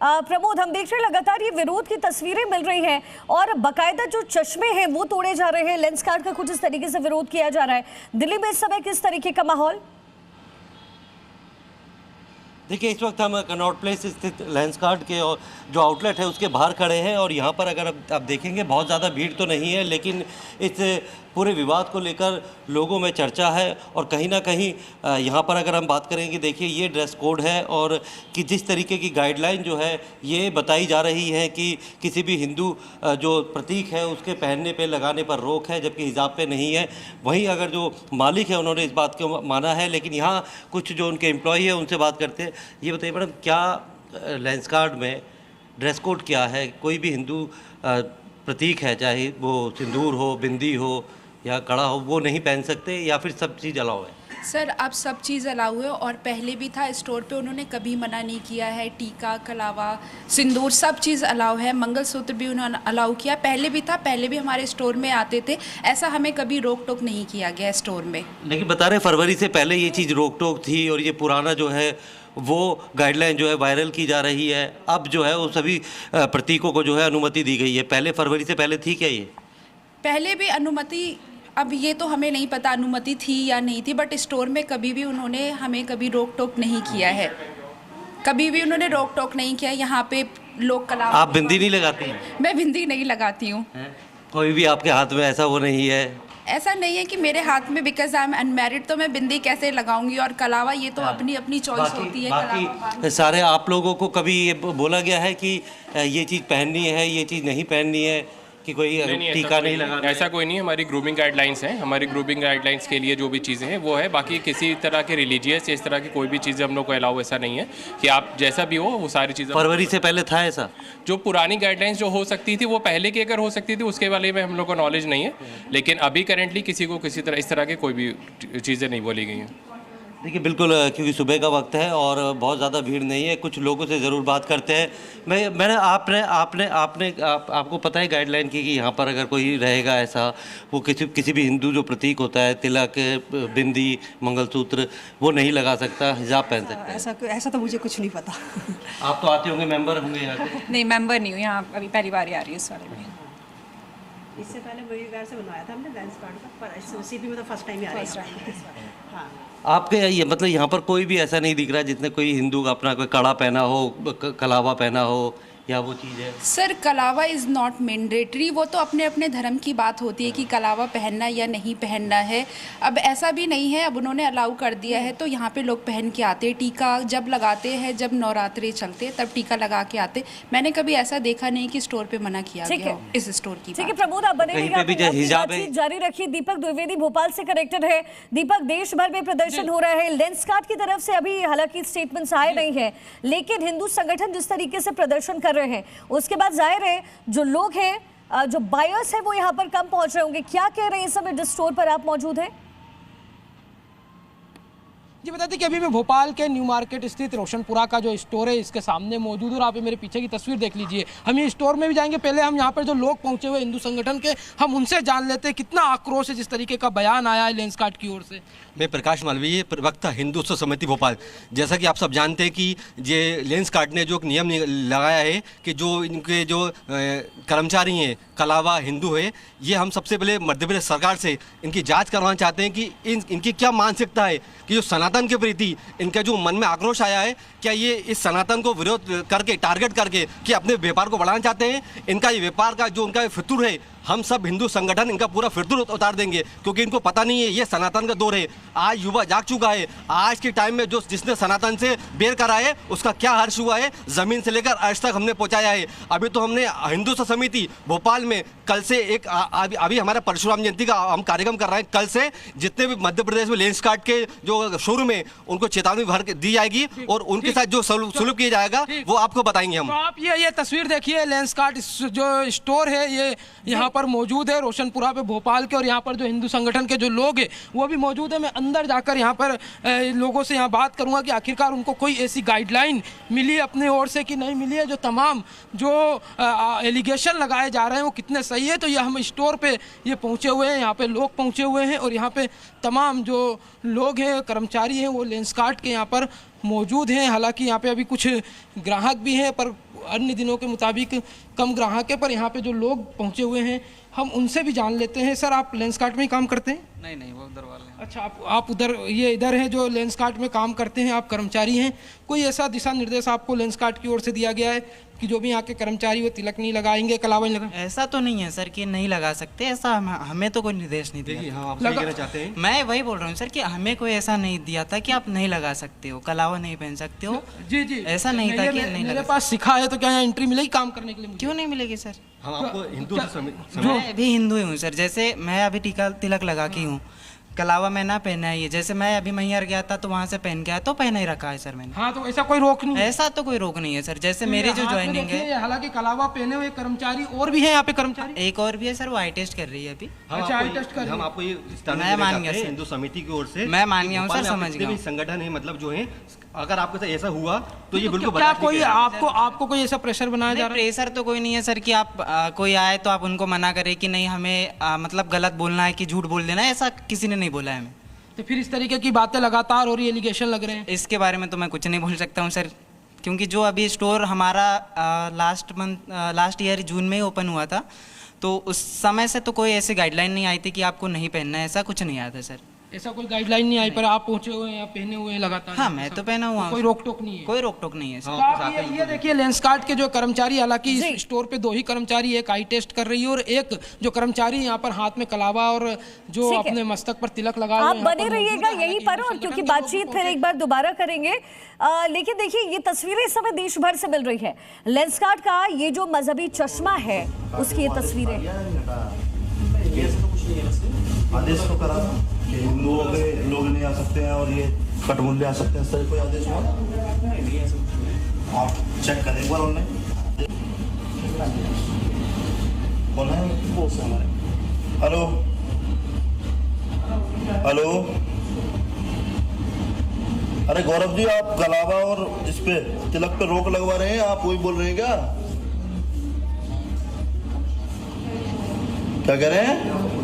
प्रमोद, हम देख रहे हैं लगातार ये विरोध की तस्वीरें मिल रही हैं और बाकायदा जो चश्मे हैं वो तोड़े जा रहे हैं। लेंस कार्ड का कुछ इस तरीके से विरोध किया जा रहा है। दिल्ली में इस समय किस तरीके का माहौल? देखिए, इस वक्त हम कनॉट प्लेस स्थित लेंस कार्ड के और जो आउटलेट है उसके बाहर खड़े हैं और यहाँ पर अगर आप देखेंगे बहुत ज़्यादा भीड़ तो नहीं है, लेकिन इस पूरे विवाद को लेकर लोगों में चर्चा है। और कहीं ना कहीं यहाँ पर अगर हम बात करें कि देखिए ये ड्रेस कोड है और कि जिस तरीके की गाइडलाइन जो है ये बताई जा रही है कि किसी भी हिंदू जो प्रतीक है उसके पहनने पे लगाने पर रोक है, जबकि हिजाब पे नहीं है। वहीं अगर जो मालिक है उन्होंने इस बात को माना है, लेकिन यहाँ कुछ जो उनके एम्प्लॉई है उनसे बात करते हैं। ये बताइए मैडम, क्या लेंस कार्ड में ड्रेस कोड क्या है? कोई भी हिंदू प्रतीक है, चाहे वो सिंदूर हो, बिंदी हो या कड़ा हो, वो नहीं पहन सकते या फिर सब चीज़ अलाउ है? सर, अब सब चीज़ अलाउ है और पहले भी था स्टोर पे, उन्होंने कभी मना नहीं किया है। टीका, कलावा, सिंदूर सब चीज़ अलाउ है। मंगलसूत्र भी उन्होंने अलाउ किया। पहले भी था, पहले भी हमारे स्टोर में आते थे। ऐसा हमें कभी रोक टोक नहीं किया गया स्टोर में। लेकिन बता रहे फरवरी से पहले ये चीज़ रोक टोक थी और ये पुराना जो है वो गाइडलाइन जो है वायरल की जा रही है। अब जो है वो सभी प्रतीकों को जो है अनुमति दी गई है। पहले फरवरी से पहले थी क्या ये? पहले भी अनुमति, अब ये तो हमें नहीं पता अनुमति थी या नहीं थी, बट स्टोर में कभी भी उन्होंने हमें कभी रोक टोक नहीं किया है। कभी भी उन्होंने रोक टोक नहीं किया। यहाँ पे लोग कला। आप बिंदी नहीं लगाती हैं? मैं बिंदी नहीं लगाती हूँ। कोई भी आपके हाथ में ऐसा वो नहीं है? ऐसा नहीं है कि मेरे हाथ में, बिकॉज आई एम अनमैरिड, तो मैं बिंदी कैसे लगाऊंगी। और कलावा ये तो अपनी अपनी चॉइस होती है। बाकी सारे आप लोगों को कभी ये बोला गया है कि ये चीज़ पहननी है, ये चीज़ नहीं पहननी है, कि कोई टीका नहीं लगाना? ऐसा कोई नहीं है। हमारी ग्रूमिंग गाइडलाइंस हैं। हमारी ग्रूमिंग गाइडलाइंस के लिए जो भी चीज़ें हैं वो है। बाकी किसी तरह के रिलीजियस या इस तरह की कोई भी चीज़ें हम लोग को अलाउ ऐसा नहीं है कि आप जैसा भी हो वो सारी चीज़ें। फरवरी से पहले था ऐसा? जो पुरानी गाइडलाइंस जो हो सकती थी वो पहले की अगर हो सकती थी उसके बारे में हम लोग को नॉलेज नहीं है, लेकिन अभी करेंटली किसी को किसी तरह इस तरह की कोई भी चीज़ें नहीं बोली गई हैं। देखिए, बिल्कुल, क्योंकि सुबह का वक्त है और बहुत ज़्यादा भीड़ नहीं है। कुछ लोगों से ज़रूर बात करते हैं। मैंने आपको पता है गाइडलाइन की कि यहाँ पर अगर कोई रहेगा ऐसा, वो किसी भी हिंदू जो प्रतीक होता है, तिलक, बिंदी, मंगलसूत्र, वो नहीं लगा सकता, हिजाब पहन सकता है। ऐसा तो मुझे कुछ नहीं पता। आप तो आते होंगे, मेंबर होंगे यहाँ के? नहीं, मेंबर नहीं हूँ यहाँ, अभी पहली बार ही आ रही है इस बारे में। इससे पहले वही से बनवाया था हमने लेंस कार्ड का, पर सीपी में तो फर्स्ट टाइम ही आ रही है। हाँ। आपके ये मतलब यहाँ पर कोई भी ऐसा नहीं दिख रहा जिसने कोई हिंदू का अपना कोई कड़ा पहना हो, कलावा पहना हो, या वो चीज़ है? Sir, kalava is not mandatory. वो तो अपने अपने धर्म की बात होती है कि कलावा पहनना या नहीं पहनना है। अब ऐसा भी नहीं है, अब उन्होंने अलाउ कर दिया है तो यहाँ पे लोग पहन के आते। टीका जब लगाते हैं, जब नवरात्रि चलते तब टीका लगा के आते। मैंने कभी ऐसा देखा नहीं कि स्टोर पे मना किया गया इस स्टोर की। ठीक है प्रमोद, आप बने जारी रखिए। दीपक द्विवेदी भोपाल से कनेक्टेड है। दीपक, देश भर में प्रदर्शन हो रहा है लेंस कार्ड की तरफ से। अभी हालांकि स्टेटमेंट्स आए नहीं है, लेकिन हिंदू संगठन जिस तरीके से प्रदर्शन कर रहे हैं उसके बाद जाहिर है जो लोग हैं, जो बायर्स हैं, वो यहाँ पर कम पहुंच रहे होंगे। क्या कह रहे हैं इस समय जिस स्टोर पर आप मौजूद हैं? जी, बताते कि अभी मैं भोपाल के न्यू मार्केट स्थित रोशनपुरा का जो स्टोर है इसके सामने मौजूद हूँ और आप मेरे पीछे की तस्वीर देख लीजिए। हम ये स्टोर में भी जाएंगे, पहले हम यहाँ पर जो लोग पहुँचे हुए हिंदू संगठन के, हम उनसे जान लेते हैं कितना आक्रोश है जिस तरीके का बयान आया है लेंस कार्ड की ओर से। मैं प्रकाश मालवीय, प्रवक्ता हिंदुत्व समिति भोपाल। जैसा कि आप सब जानते हैं कि ये लेंस कार्ड ने जो एक नियम लगाया है कि जो इनके जो कर्मचारी हैं, कलावा हिंदू है, ये हम सबसे पहले मध्य प्रदेश सरकार से इनकी जांच करवाना चाहते हैं कि इनकी क्या मानसिकता है कि जो सनातन के प्रति इनका जो मन में आक्रोश आया है, क्या ये इस सनातन को विरोध करके, टारगेट करके कि अपने व्यापार को बढ़ाना चाहते हैं। इनका ये व्यापार का जो उनका फितूर है, हम सब हिंदू संगठन इनका पूरा फितूर उतार देंगे, क्योंकि इनको पता नहीं है ये सनातन का दौर है। आज युवा जाग चुका है। आज के टाइम में जो जिसने सनातन से बेर करा है उसका क्या हर्ष हुआ है, जमीन से लेकर अर्श तक हमने पहुंचाया है। अभी तो हमने हिंदुत्व समिति भोपाल में कल से एक अभी हमारा परशुराम जयंती का हम कार्यक्रम कर रहे हैं। कल से जितने भी मध्य प्रदेश में लेंस कार्ड के जो शोरूम है उनको चेतावनी भर दी जाएगी और उनके साथ जो सुलभ किया जाएगा वो आपको बताएंगे हम। तो आप ये तस्वीर देखिए, लेंस कार्ड जो स्टोर है ये यहाँ पर मौजूद है रोशनपुरा पे भोपाल के, और यहाँ पर जो हिंदू संगठन के जो लोग हैं वो भी मौजूद है। मैं अंदर जाकर यहाँ पर लोगों से यहाँ बात करूँगा कि आखिरकार उनको कोई ऐसी गाइडलाइन मिली है अपने ओर से कि नहीं मिली है। जो तमाम जो एलिगेशन लगाए जा रहे हैं वो कितने सही है। तो ये हम स्टोर पे ये पहुँचे हुए हैं, यहाँ पे लोग पहुँचे हुए हैं और यहाँ पे तमाम जो लोग हैं, कर्मचारी हैं, वो लेंस कार्ड के यहाँ पर मौजूद हैं। हालांकि यहाँ पे अभी कुछ ग्राहक भी हैं, पर अन्य दिनों के मुताबिक कम ग्राहक है, पर यहाँ पे जो लोग पहुँचे हुए हैं हम उनसे भी जान लेते हैं। सर, आप लेंसकार्ट में ही काम करते हैं? नहीं, वो उधर वाले हैं। अच्छा, आप उधर, ये इधर हैं जो लेंसकार्ट में काम करते हैं, आप कर्मचारी हैं। कोई ऐसा दिशा निर्देश आपको लेंसकार्ट की ओर से दिया गया है कि जो भी यहाँ के कर्मचारी वो तिलक नहीं लगाएंगे, कलावा नहीं लगाएंगे? ऐसा तो नहीं है सर कि नहीं लगा सकते, ऐसा हमें तो कोई निर्देश नहीं दिया। देखिए, हाँ, आप सही कहना चाहते हैं। मैं वही बोल रहा हूँ सर कि हमें कोई ऐसा नहीं दिया था कि आप नहीं लगा सकते हो, कलावा नहीं पहन सकते हो। जी, ऐसा नहीं था कि नहीं मेरे लगा। पास सिखा है तो क्या यहाँ एंट्री मिलेगी काम करने के लिए मुझे? क्यों नहीं मिलेगी सर? हम आपको हिंदू से मैं भी हिंदू ही हूँ सर। जैसे मैं अभी टीका तिलक लगा के हूँ, कलावा मैं ना पहना ही है। जैसे मैं अभी मैहर गया था तो वहाँ से पहन के आया तो पहना ही रखा है सर मैंने। हाँ, तो ऐसा कोई रोक नहीं है? ऐसा तो कोई रोक नहीं है सर। जैसे मेरी जो ज्वाइनिंग है, हालांकि कलावा पहने हुए कर्मचारी और भी हैं यहाँ पे कर्मचारी। एक और भी है सर, वो आई टेस्ट कर रही है अभी। अच्छा, आई टेस्ट कर रही है। हम आपको ये मैं मान गया सर। हिंदू समिति की ओर से मैं मान गया हूँ भोपाल सर, में समझ जितने गया भी संगठन है, मतलब जो है, अगर आपके साथ ऐसा हुआ तो ये बिल्कुल क्या कोई आपको कोई ऐसा प्रेशर बनाया जा रहा है? प्रेशर तो कोई नहीं है सर कि आप कोई आए तो आप उनको मना करें कि नहीं हमें मतलब गलत बोलना है कि झूठ बोल देना है, ऐसा किसी ने नहीं बोला है हमें। तो फिर इस तरीके की बातें लगातार और ये एलिगेशन लग रहे हैं। इसके बारे में तो मैं कुछ नहीं बोल सकता हूँ सर, क्योंकि जो अभी स्टोर हमारा लास्ट ईयर जून में ही ओपन हुआ था, तो उस समय से तो कोई ऐसी गाइडलाइन नहीं आई थी कि आपको नहीं पहनना है, ऐसा कुछ नहीं आया था सर। ऐसा कोई गाइडलाइन नहीं आई, पर आप पहुंचे हुए हैं, आप पहने हुए हैं लगातार? हाँ, मैं तो पहना हुआ हूँ। कोई रोक टोक नहीं है? कोई रोक टोक नहीं है तो सर। आप ये देखिए, लेंसकार्ट के जो कर्मचारी, हालांकि इस स्टोर पे 2 ही कर्मचारी, एक आई टेस्ट कर रही है और एक जो कर्मचारी यहाँ पर हाथ में कलावा और जो अपने मस्तक पर तिलक लगा आप बने रहिएगा यहीं पर, और क्योंकि बातचीत फिर एक बार दोबारा करेंगे। लेकिन देखिए, ये तस्वीरें इस समय देश भर से मिल रही है। लेंसकार्ट का ये जो मजहबी चश्मा है, उसकी ये तस्वीरें। आदेश तो करा कि हिंदुओं के लोग नहीं आ सकते हैं और ये कटमुल्ले आ सकते हैं, सर कोई आदेश हुआ? आप चेक करें एक बार ऑनलाइन। कौन है? हेलो हेलो, अरे गौरव जी, आप कलावा और इस पे तिलक पे रोक लगवा रहे हैं, आप वही बोल रहे हैं क्या कह रहे हैं?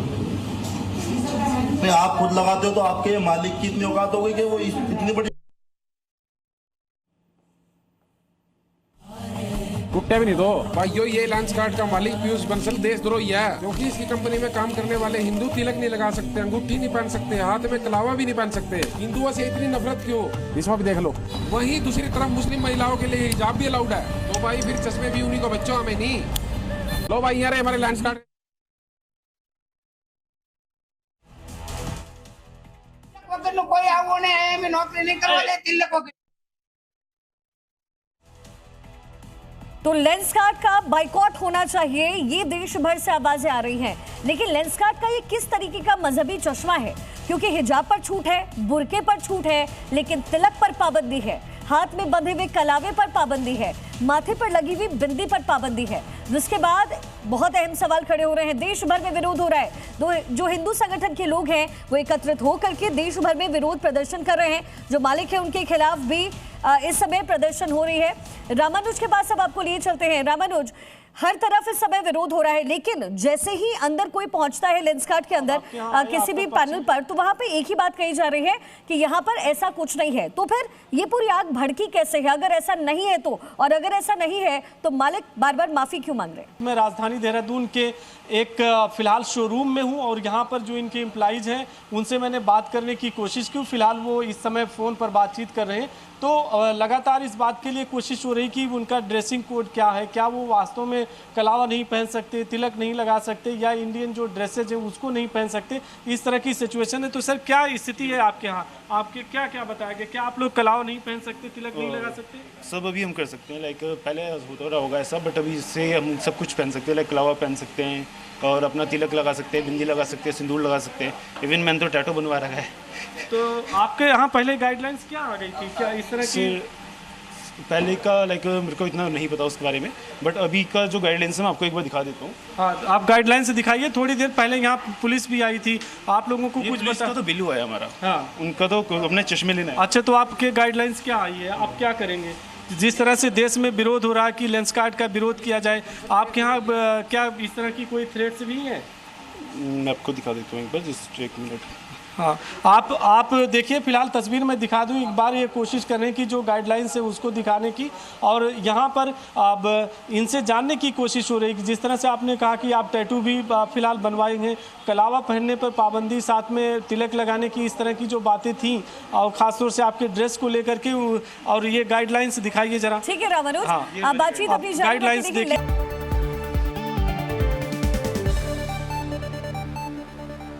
नहीं, आप खुद लगाते हो तो आपके मालिक की इतनी औकात हो गई कि वो इतनी बड़ी टूटे भी नहीं दो भाइयों। ये लेंसकार्ट का मालिक पीयूष बंसल देशद्रोही है, क्योंकि इसकी कंपनी में काम करने वाले हिंदू तिलक नहीं लगा सकते, अंगूठी नहीं पहन सकते, हाथ में कलावा भी नहीं पहन सकते। हिंदुओं से इतनी नफरत क्यों? इसमें भी देख लो। वहीं दूसरी तरफ मुस्लिम महिलाओं के लिए हिजाब भी अलाउड है, तो भाई फिर चश्मे भी उन्हीं को बच्चों हमें नहीं। लो भाई, यहाँ हमारे लेंसकार्ट कोई आओ नहीं, मैं नौकरी नहीं करवा ले तिलक की। तो लेंसकार्ट का बाइकॉट होना चाहिए, ये देश भर से आवाजें आ रही हैं। लेकिन लेंसकार्ट का ये किस तरीके का मजहबी चश्मा है? क्योंकि हिजाब पर छूट है, बुर्के पर छूट है, लेकिन तिलक पर पाबंदी है, हाथ में बंधे हुए कलावे पर पाबंदी है, माथे पर लगी हुई बिंदी पर पाबंदी है। जिसके बाद बहुत अहम सवाल खड़े हो रहे हैं, देश भर में विरोध हो रहा है। जो हिंदू संगठन के लोग हैं वो एकत्रित होकर के देश भर में विरोध प्रदर्शन कर रहे हैं। जो मालिक है उनके खिलाफ भी इस समय प्रदर्शन हो रही है। रामानुज के पास अब आपको लिए चलते हैं। रामानुज, हर तरफ इस समय विरोध हो रहा है, लेकिन जैसे ही अंदर कोई पहुंचता है लेंसकार्ट के अंदर किसी भी पैनल पर, तो वहां पे एक ही बात कही जा रही है कि यहाँ पर ऐसा कुछ नहीं है। तो फिर ये पूरी आग भड़की कैसे है? अगर ऐसा नहीं है तो, और अगर ऐसा नहीं है तो मालिक बार बार माफी क्यों मांग रहे हैं? मैं राजधानी देहरादून के एक फिलहाल शोरूम में हूँ और यहाँ पर जो इनके एम्प्लॉइज हैं उनसे मैंने बात करने की कोशिश की। फिलहाल वो इस समय फ़ोन पर बातचीत कर रहे हैं। तो लगातार इस बात के लिए कोशिश हो रही कि उनका ड्रेसिंग कोड क्या है, क्या वो वास्तव में कलावा नहीं पहन सकते, तिलक नहीं लगा सकते, या इंडियन जो ड्रेसेज है उसको नहीं पहन सकते, इस तरह की सिचुएशन है। तो सर, क्या स्थिति है आपके यहाँ? आपके क्या क्या बताया गया? क्या आप लोग कलावा नहीं पहन सकते, तिलक नहीं लगा सकते? सब अभी हम कर सकते हैं, लाइक पहले होता रहा होगा ऐसा, बट अभी से हम सब कुछ पहन सकते हैं। लाइक कलावा पहन सकते हैं और अपना तिलक लगा सकते हैं, बिंदी लगा सकते हैं, सिंदूर लगा सकते हैं। इवन मैंने तो टैटू बनवा रखा है। तो आपके यहाँ पहले गाइडलाइंस क्या आ गई थी? क्या इस तरह की? पहले का लाइक मेरे को इतना नहीं पता उसके बारे में, बट अभी का जो गाइडलाइंस है मैं आपको एक बार दिखा देता हूँ। हाँ, आप गाइडलाइंस दिखाइए। थोड़ी देर पहले यहाँ पुलिस भी आई थी, आप लोगों को कुछ बता तो बिल्लू है हमारा। हाँ, उनका तो अपने चश्मे लेना है। अच्छा, तो आपके गाइडलाइंस क्या आई है? आप क्या करेंगे? जिस तरह से देश में विरोध हो रहा है कि लेंसकार्ट का विरोध किया जाए, आपके यहाँ क्या इस तरह की कोई थ्रेट्स भी हैं? मैं आपको दिखा देता हूँ एक बार, जस्ट एक मिनट। हाँ, आप देखिए, फिलहाल तस्वीर में दिखा दूं, एक बार ये कोशिश कर रहे हैं कि जो गाइडलाइंस है उसको दिखाने की, और यहाँ पर अब इनसे जानने की कोशिश हो रही है कि जिस तरह से आपने कहा कि आप टैटू भी फिलहाल बनवाएंगे, कलावा पहनने पर पाबंदी, साथ में तिलक लगाने की, इस तरह की जो बातें थी, और खासतौर से आपके ड्रेस को लेकर के, और ये गाइडलाइंस दिखाइए जरा। ठीक है रामानुज, आप बातचीत अपनी गाइडलाइंस देखिए।